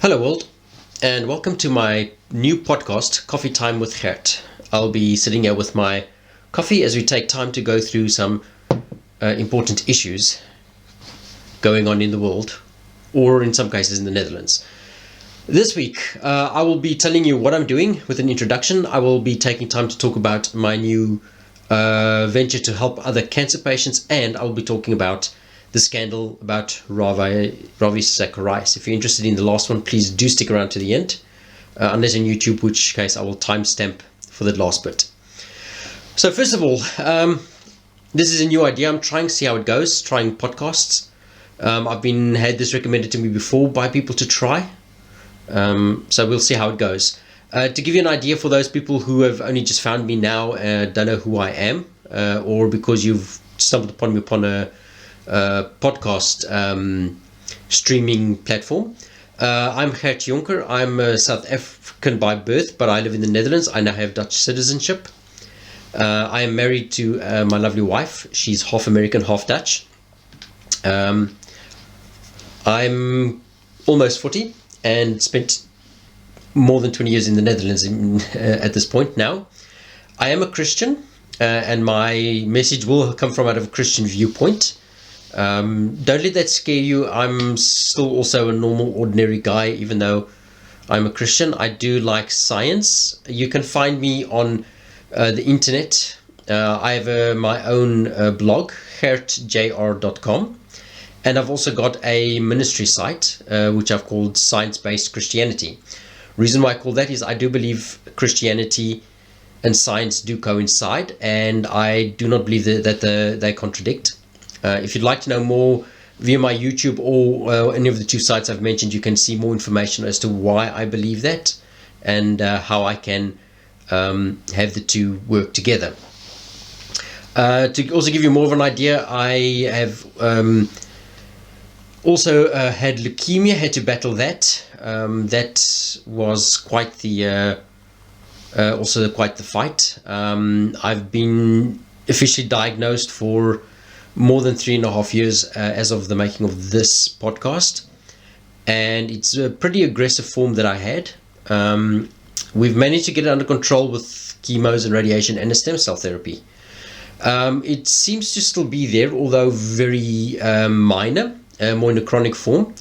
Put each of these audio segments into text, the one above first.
Hello world, and welcome to my new podcast, Coffee Time with Gert. I'll be sitting here with my coffee as we take time to go through some important issues going on in the world, or in some cases in the Netherlands. This week, I will be telling you what I'm doing with an introduction. I will be taking time to talk about my new venture to help other cancer patients, and I will be talking about the scandal about Ravi Zacharias. If you're interested in the last one, please do stick around to the end, unless on YouTube, which case I will timestamp for the last bit. So first of all, this is a new idea. I'm trying to see how it goes, trying podcasts. I've had this recommended to me before by people to try. So we'll see how it goes. To give you an idea for those people who have only just found me now, don't know who I am, or because you've stumbled upon me upon a podcast streaming platform. I'm Gert Jonker. I'm South African by birth, but I live in the Netherlands. I now have Dutch citizenship. I am married to my lovely wife. She's half American, half Dutch. I'm almost 40 and spent more than 20 years in the Netherlands at this point now. I am a Christian, and my message will come from out of a Christian viewpoint. Don't let that scare you. I'm still also a normal, ordinary guy, even though I'm a Christian. I do like science. You can find me on the internet. I have my own blog, gertjr.com, and I've also got a ministry site, which I've called Science-Based Christianity. Reason why I call that is I do believe Christianity and science do coincide, and I do not believe that they contradict. If you'd like to know more via my YouTube or any of the two sites I've mentioned, you can see more information as to why I believe that and how I can have the two work together. To also give you more of an idea, I have also had leukemia, had to battle that. That was quite the fight. I've been officially diagnosed for more than 3.5 years as of the making of this podcast, and it's a pretty aggressive form that I had. We've managed to get it under control with chemos and radiation and a stem cell therapy. It seems to still be there, although very minor, more in a chronic form.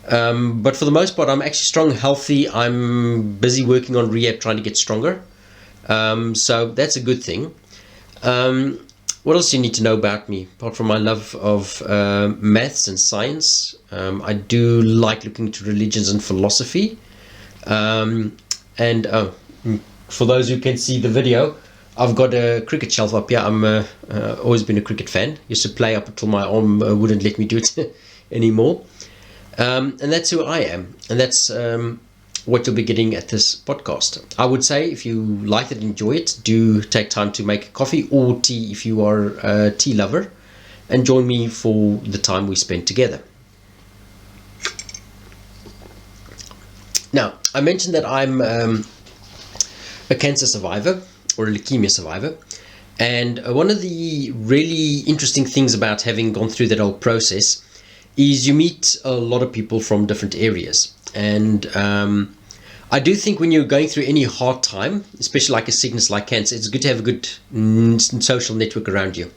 But for the most part, I'm actually strong, healthy. I'm busy working on rehab, trying to get stronger. So that's a good thing. What else do you need to know about me, apart from my love of maths and science? I do like looking to religions and philosophy. And for those who can see the video, I've got a cricket shelf up here. I'm always been a cricket fan. Used to play up until my arm wouldn't let me do it anymore. And that's who I am. And that's what you'll be getting at this podcast. I would say if you like it, enjoy it, do take time to make coffee or tea if you are a tea lover, and join me for the time we spend together. Now, I mentioned that I'm a cancer survivor or a leukemia survivor, and one of the really interesting things about having gone through that whole process is you meet a lot of people from different areas. And I do think when you're going through any hard time, especially like a sickness like cancer, it's good to have a good social network around you.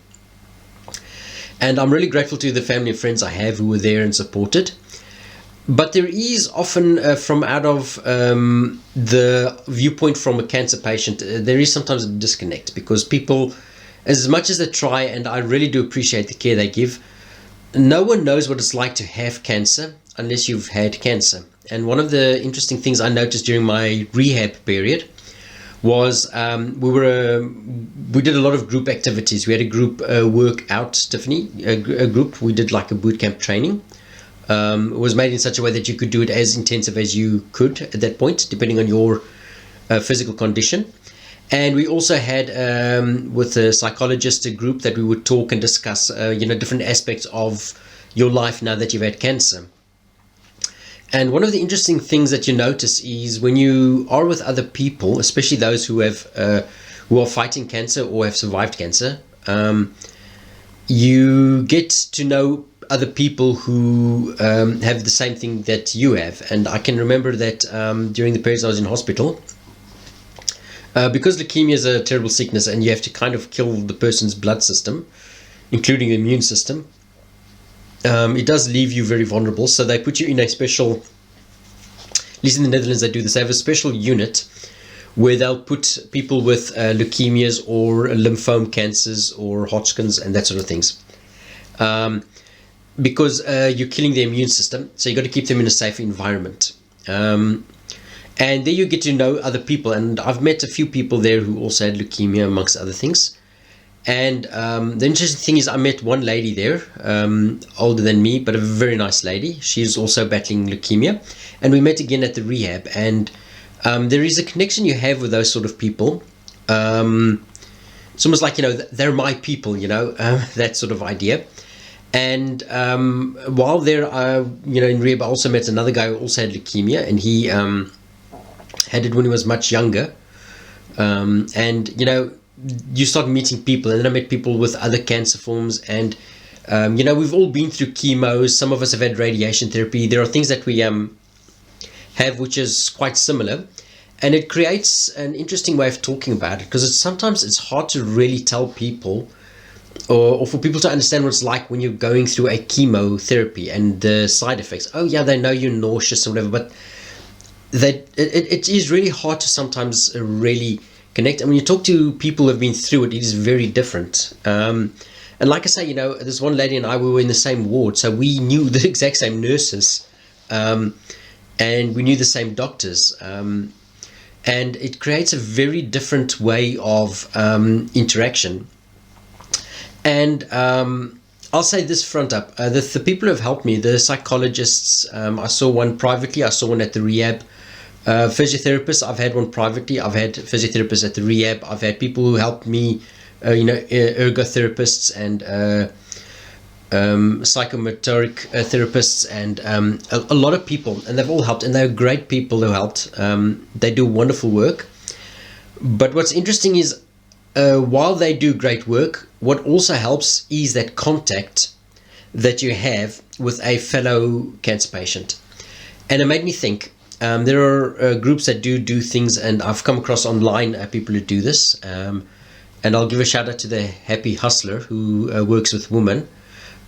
And I'm really grateful to the family and friends I have who were there and supported. But there is often, from out of the viewpoint from a cancer patient, there is sometimes a disconnect, because people, as much as they try, and I really do appreciate the care they give, no one knows what it's like to have cancer unless you've had cancer. And one of the interesting things I noticed during my rehab period was we did a lot of group activities. We had a group workout, Tiffany, a group. We did like a boot camp training. It was made in such a way that you could do it as intensive as you could at that point, depending on your physical condition. And we also had, with a psychologist, a group that we would talk and discuss, different aspects of your life now that you've had cancer. And one of the interesting things that you notice is when you are with other people, especially those who are fighting cancer or have survived cancer, you get to know other people who have the same thing that you have. And I can remember that during the periods I was in hospital, because leukemia is a terrible sickness and you have to kind of kill the person's blood system, including the immune system, it does leave you very vulnerable. So they put you in a special, at least in the Netherlands they do this, they have a special unit where they'll put people with leukemias or lymphoma cancers or Hodgkin's and that sort of things. Because you're killing the immune system, so you've got to keep them in a safe environment. And there you get to know other people, and I've met a few people there who also had leukemia, amongst other things. And the interesting thing is I met one lady there, older than me, but a very nice lady. She's also battling leukemia. And we met again at the rehab. And there is a connection you have with those sort of people. It's almost like, they're my people, that sort of idea. And while there, in rehab, I also met another guy who also had leukemia, and he had it when he was much younger. And, you start meeting people, and then I met people with other cancer forms, and we've all been through chemo. Some of us have had radiation therapy. There are things that we have which is quite similar, and it creates an interesting way of talking about it, because sometimes it's hard to really tell people or for people to understand what it's like when you're going through a chemotherapy and the side effects. Oh yeah, they know you're nauseous or whatever, but that it is really hard to sometimes really connect. And when you talk to people who have been through it, it is very different. And like I say, this one lady and I, we were in the same ward, so we knew the exact same nurses, and we knew the same doctors, and it creates a very different way of interaction. And I'll say this front up, the people who have helped me, the psychologists, I saw one privately, I saw one at the rehab. Physiotherapists, I've had one privately, I've had physiotherapists at the rehab, I've had people who helped me, ergotherapists and psychomotoric therapists, and a lot of people, and they've all helped, and they're great people who helped. They do wonderful work. But what's interesting is, while they do great work, what also helps is that contact that you have with a fellow cancer patient. And it made me think, there are groups that do things, and I've come across online people who do this, and I'll give a shout out to the Happy Hustler who works with women.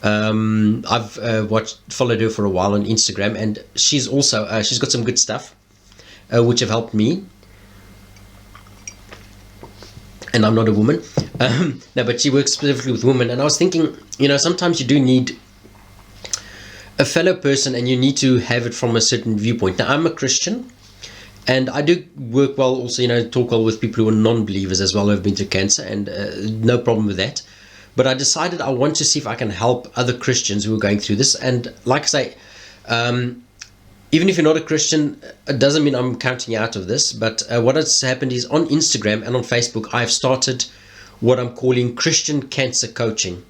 I've followed her for a while on Instagram, and she's also she's got some good stuff which have helped me. And I'm not a woman, no, but she works specifically with women. And I was thinking, sometimes you do need a fellow person, and you need to have it from a certain viewpoint. Now, I'm a Christian, and I do work well also, talk well with people who are non-believers as well, who have been through cancer, and no problem with that. But I decided I want to see if I can help other Christians who are going through this. And like I say, even if you're not a Christian, it doesn't mean I'm counting you out of this. But what has happened is, on Instagram and on Facebook, I've started what I'm calling Christian Cancer Coaching.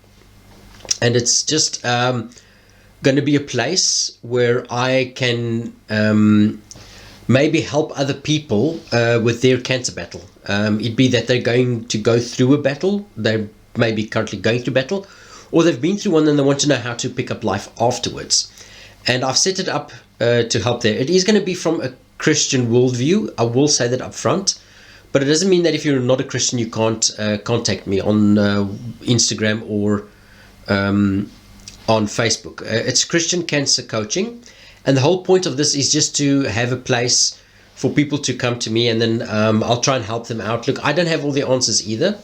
And it's just going to be a place where I can maybe help other people with their cancer battle. It'd be that they're going to go through a battle, they're maybe currently going through battle, or they've been through one and they want to know how to pick up life afterwards. And I've set it up to help there. It is going to be from a Christian worldview, I will say that up front, but it doesn't mean that if you're not a Christian you can't contact me on Instagram or on Facebook. It's Christian Cancer Coaching, and the whole point of this is just to have a place for people to come to me, and then I'll try and help them out. Look, I don't have all the answers either,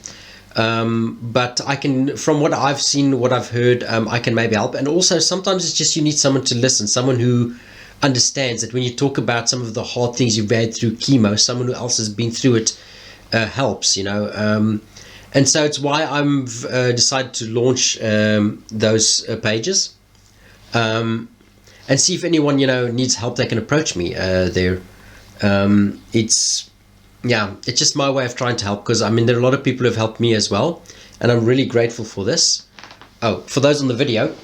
but I can, from what I've seen, what I've heard, I can maybe help. And also sometimes it's just you need someone to listen, someone who understands that when you talk about some of the hard things you've had through chemo, someone who else has been through it helps, and so it's why I've decided to launch those pages, and see if anyone needs help, they can approach me there. It's just my way of trying to help, because there are a lot of people who have helped me as well, and I'm really grateful for this. Oh, for those on the video,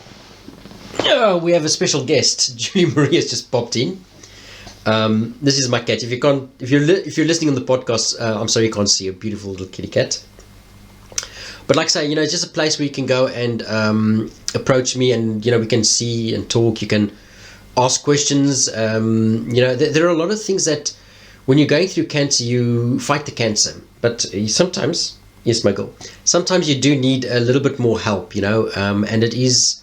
we have a special guest. Julie Marie has just popped in. This is my cat. If you're listening on the podcast, I'm sorry you can't see a beautiful little kitty cat. But like I say, it's just a place where you can go and approach me, and we can see and talk. You can ask questions. There are a lot of things that when you're going through cancer, you fight the cancer, but sometimes, yes, Michael, sometimes you do need a little bit more help, and it is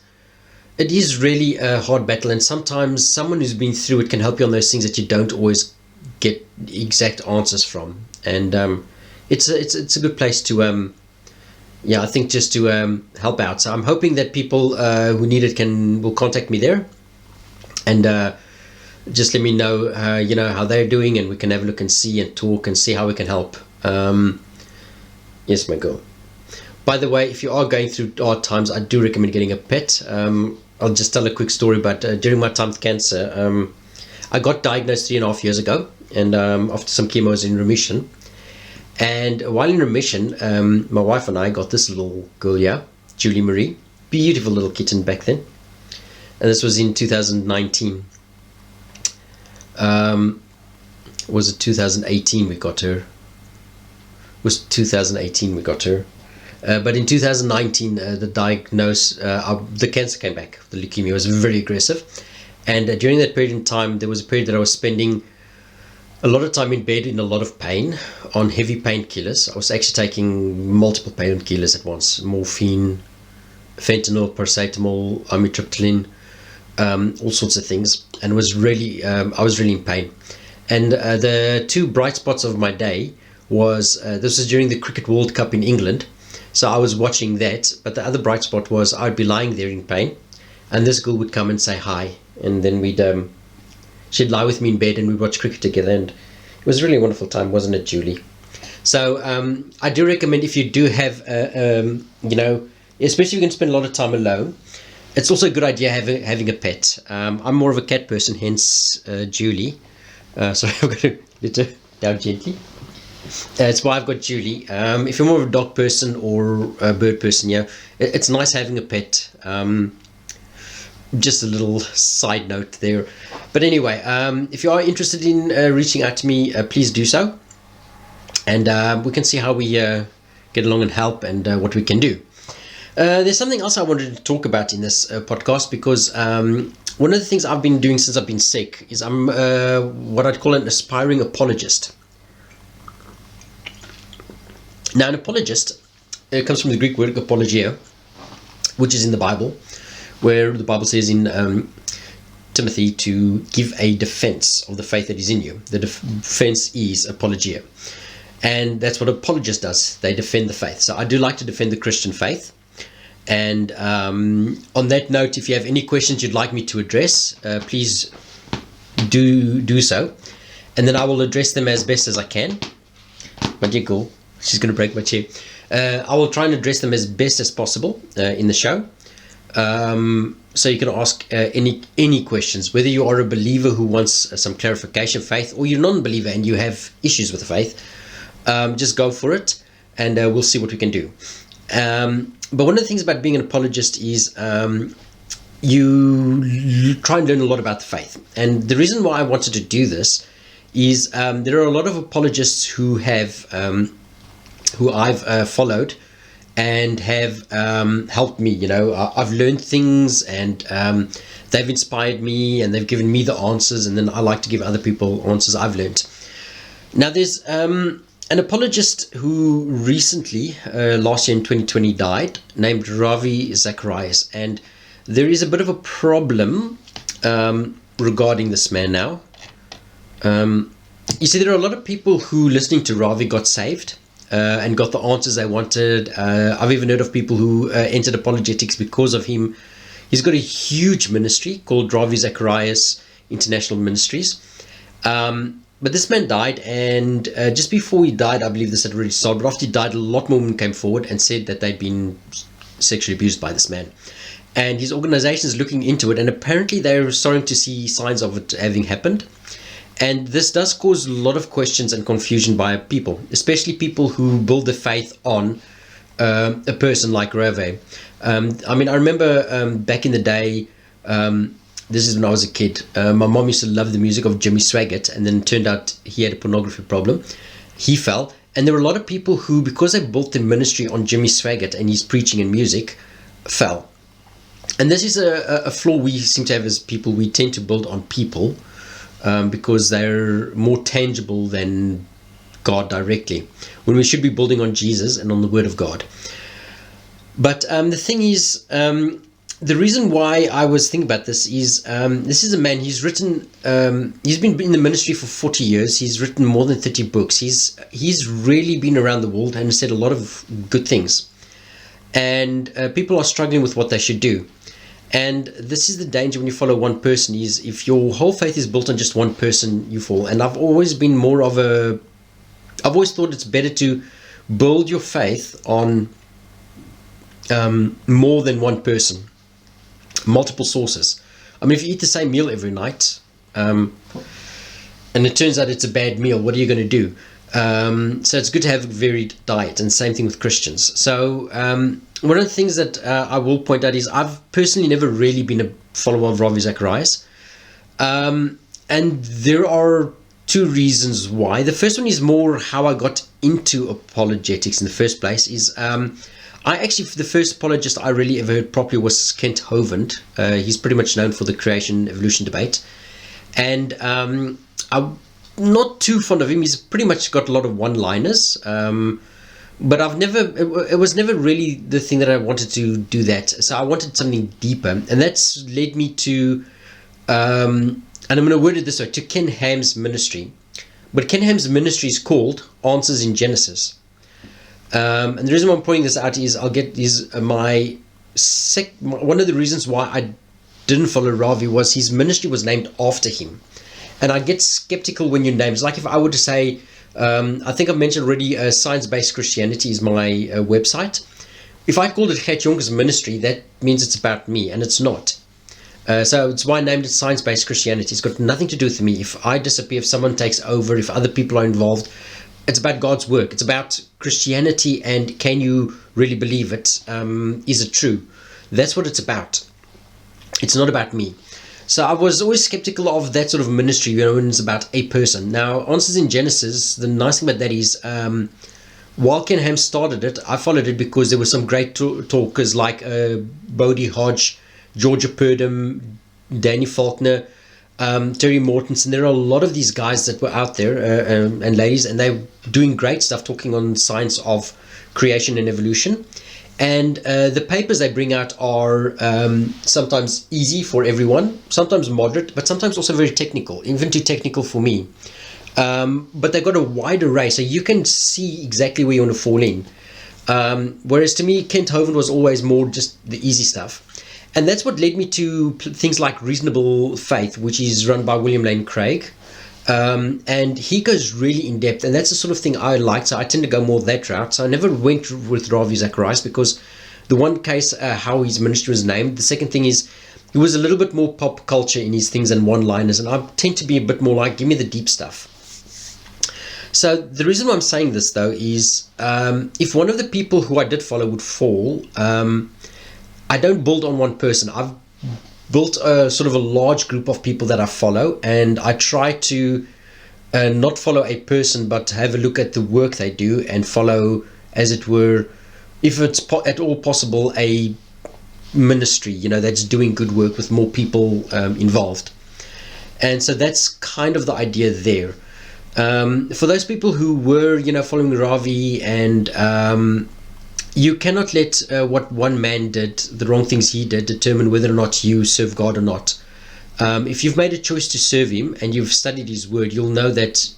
really a hard battle, and sometimes someone who's been through it can help you on those things that you don't always get exact answers from. And it's a good place to I think just to help out. So I'm hoping that people who need it will contact me there, and just let me know how they're doing, and we can have a look and see and talk and see how we can help. Yes, my girl. By the way, if you are going through hard times, I do recommend getting a pet. I'll just tell a quick story. But during my time with cancer, I got diagnosed 3.5 years ago, and after some chemo, I was in remission. And while in remission, my wife and I got this little girl here, Julie Marie, beautiful little kitten back then. And this was in 2019. Was it 2018 we got her? It was 2018 we got her. But in 2019, the cancer came back. The leukemia was very aggressive. And during that period in time, there was a period that I was spending a lot of time in bed in a lot of pain on heavy painkillers. I was actually taking multiple painkillers at once: morphine, fentanyl, paracetamol, amitriptyline, all sorts of things. And I was really in pain. And the two bright spots of my day was this was during the Cricket World Cup in England. So I was watching that, but the other bright spot was I'd be lying there in pain, and this girl would come and say hi, and then she'd lie with me in bed and we'd watch cricket together, and it was a really wonderful time, wasn't it, Julie? So I do recommend, if you do have, especially if you can spend a lot of time alone, it's also a good idea having a pet. I'm more of a cat person, hence Julie. Sorry, I've got to let her down gently. That's why I've got Julie. If you're more of a dog person or a bird person, it's nice having a pet. Just a little side note there. But anyway, if you are interested in reaching out to me, please do so. And we can see how we get along and help, and what we can do. There's something else I wanted to talk about in this podcast, because one of the things I've been doing since I've been sick is I'm what I'd call an aspiring apologist. Now, an apologist comes from the Greek word apologia, which is in the Bible, where the Bible says in Timothy to give a defense of the faith that is in you. The defense is apologia. And that's what an apologist does. They defend the faith. So I do like to defend the Christian faith. And on that note, if you have any questions you'd like me to address, please do so. And then I will address them as best as I can. My dear girl, she's going to break my chair. I will try and address them as best as possible in the show. So you can ask any questions, whether you are a believer who wants some clarification faith, or you're a non-believer and you have issues with the faith. Just go for it, and we'll see what we can do. But one of the things about being an apologist is you try and learn a lot about the faith. And the reason why I wanted to do this is there are a lot of apologists who I've followed and have helped me. I've learned things, and they've inspired me, and they've given me the answers, and then I like to give other people answers I've learned. Now, there's an apologist who recently, last year in 2020, died, named Ravi Zacharias. And there is a bit of a problem regarding this man now. You see, there are a lot of people who, listening to Ravi, got saved and got the answers they wanted. I've even heard of people who entered apologetics because of him. He's got a huge ministry called Ravi Zacharias International Ministries. But this man died, and just before he died, I believe this had already started, but after he died, a lot more women came forward and said that they'd been sexually abused by this man. And his organization is looking into it, and apparently they're starting to see signs of it having happened. And this does cause a lot of questions and confusion by people, especially people who build their faith on a person like Ravi. I remember back in the day, this is when I was a kid. My mom used to love the music of Jimmy Swaggart, and then it turned out he had a pornography problem. He fell, And there were a lot of people who, because they built their ministry on Jimmy Swaggart and his preaching and music, fell. And this is a flaw we seem to have as people. We tend to build on people because they're more tangible than God directly, when we should be building on Jesus and on the Word of God. But the thing is, the reason why I was thinking about this is a man, he's written, he's been in the ministry for 40 years. He's written more than 30 books. He's really been around the world and said a lot of good things. And people are struggling with what they should do. And this is the danger when you follow one person, is if your whole faith is built on just one person, you fall. And I've always been I've always thought it's better to build your faith on more than one person, multiple sources. I mean, if you eat the same meal every night, and it turns out it's a bad meal, what are you going to do? So it's good to have a varied diet, and same thing with Christians. So one of the things that I will point out is I've personally never really been a follower of Ravi Zacharias. And there are two reasons why. The first one is more how I got into apologetics in the first place. Is the first apologist I really ever heard properly was Kent Hovind. He's pretty much known for the creation evolution debate, and I'm not too fond of him. He's pretty much got a lot of one-liners, but it was never really the thing that I wanted to do that. So I wanted something deeper, and that's led me to and I'm going to word it this way, to Ken Ham's ministry. But Ken Ham's ministry is called Answers in Genesis. And the reason why I'm pointing this out is one of the reasons why I didn't follow Ravi was his ministry was named after him. And I get skeptical when you name it. Like if I were to say, I think I've mentioned already, Science-Based Christianity is my website. If I called it Gert Jonker's ministry, that means it's about me, and it's not. So it's why I named it Science-Based Christianity. It's got nothing to do with me. If I disappear, if someone takes over, if other people are involved, it's about God's work. It's about Christianity, and can you really believe it? Is it true? That's what it's about. It's not about me. So I was always skeptical of that sort of ministry, when it's about a person. Now, Answers in Genesis, the nice thing about that is, while Ken Ham started it, I followed it because there were some great talkers like Bodie Hodge, Georgia Purdom, Danny Faulkner, Terry Mortensen. There are a lot of these guys that were out there, and ladies, and they're doing great stuff talking on science of creation and evolution. And the papers they bring out are sometimes easy for everyone, sometimes moderate, but sometimes also very technical, even too technical for me. But they've got a wide array, so you can see exactly where you want to fall in. Whereas to me, Kent Hovind was always more just the easy stuff. And that's what led me to things like Reasonable Faith, which is run by William Lane Craig. And he goes really in depth, and that's the sort of thing I like. So I tend to go more that route. So I never went with Ravi Zacharias because the one case, how his ministry was named. The second thing is he was a little bit more pop culture in his things and one-liners, and I tend to be a bit more like, give me the deep stuff. So the reason why I'm saying this, though, is if one of the people who I did follow would fall, I don't build on one person. I've built a sort of a large group of people that I follow, and I try to not follow a person, but have a look at the work they do and follow, as it were, if it's at all possible, a ministry, that's doing good work with more people involved. And so that's kind of the idea there. For those people who were, following Ravi, and you cannot let what one man did, the wrong things he did, determine whether or not you serve God or not. If you've made a choice to serve him and you've studied his word, you'll know that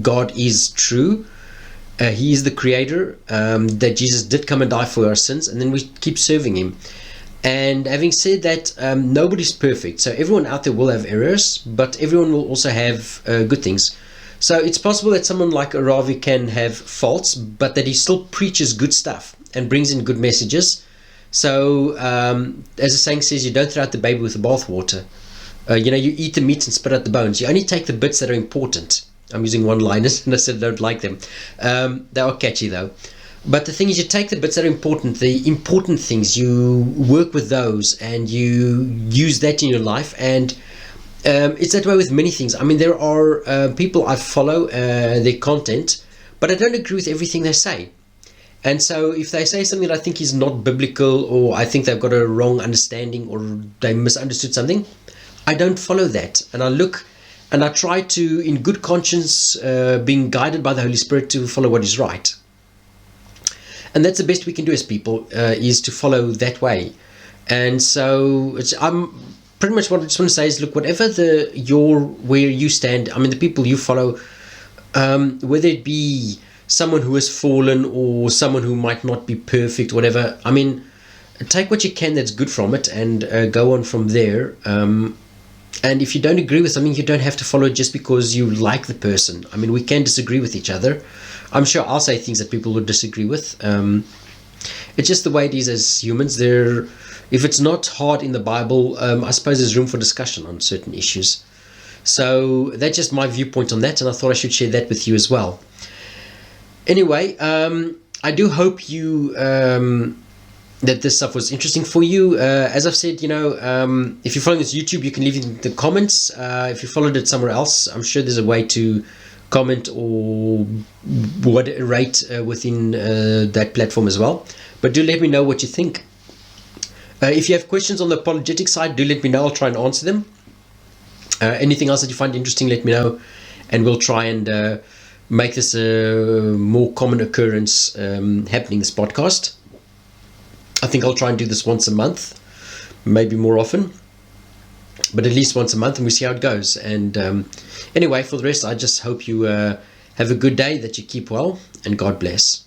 God is true. He is the creator, that Jesus did come and die for our sins, and then we keep serving him. And having said that, nobody's perfect. So everyone out there will have errors, but everyone will also have good things. So it's possible that someone like Ravi can have faults, but that he still preaches good stuff and brings in good messages. So as the saying says, you don't throw out the baby with the bathwater. You eat the meat and spit out the bones. You only take the bits that are important. I'm using one-liners, and I said I don't like them. They are catchy, though. But the thing is, you take the bits that are important, the important things, you work with those, and you use that in your life. And it's that way with many things. I mean, there are people I follow, their content, but I don't agree with everything they say. And so if they say something that I think is not biblical, or I think they've got a wrong understanding, or they misunderstood something, I don't follow that. And I look and I try to, in good conscience, being guided by the Holy Spirit, to follow what is right. And that's the best we can do as people, is to follow that way. And so I'm pretty much what I just want to say is, look, whatever where you stand, I mean, the people you follow, whether it be someone who has fallen or someone who might not be perfect, whatever, I mean, take what you can that's good from it, and go on from there. And if you don't agree with something, you don't have to follow it just because you like the person. I mean, we can disagree with each other. I'm sure I'll say things that people would disagree with. It's just the way it is as humans. If it's not hard in the Bible, I suppose there's room for discussion on certain issues. So that's just my viewpoint on that, and I thought I should share that with you as well. Anyway, I do hope you that this stuff was interesting for you. As I've said, if you're following this YouTube, you can leave it in the comments. If you followed it somewhere else, I'm sure there's a way to comment or rate within that platform as well. But do let me know what you think. If you have questions on the apologetic side, do let me know. I'll try and answer them. Anything else that you find interesting, let me know, and we'll try and make this a more common occurrence happening this podcast. I think I'll try and do this once a month, maybe more often, but at least once a month, and we see how it goes. And anyway, for the rest, I just hope you have a good day, that you keep well, and God bless.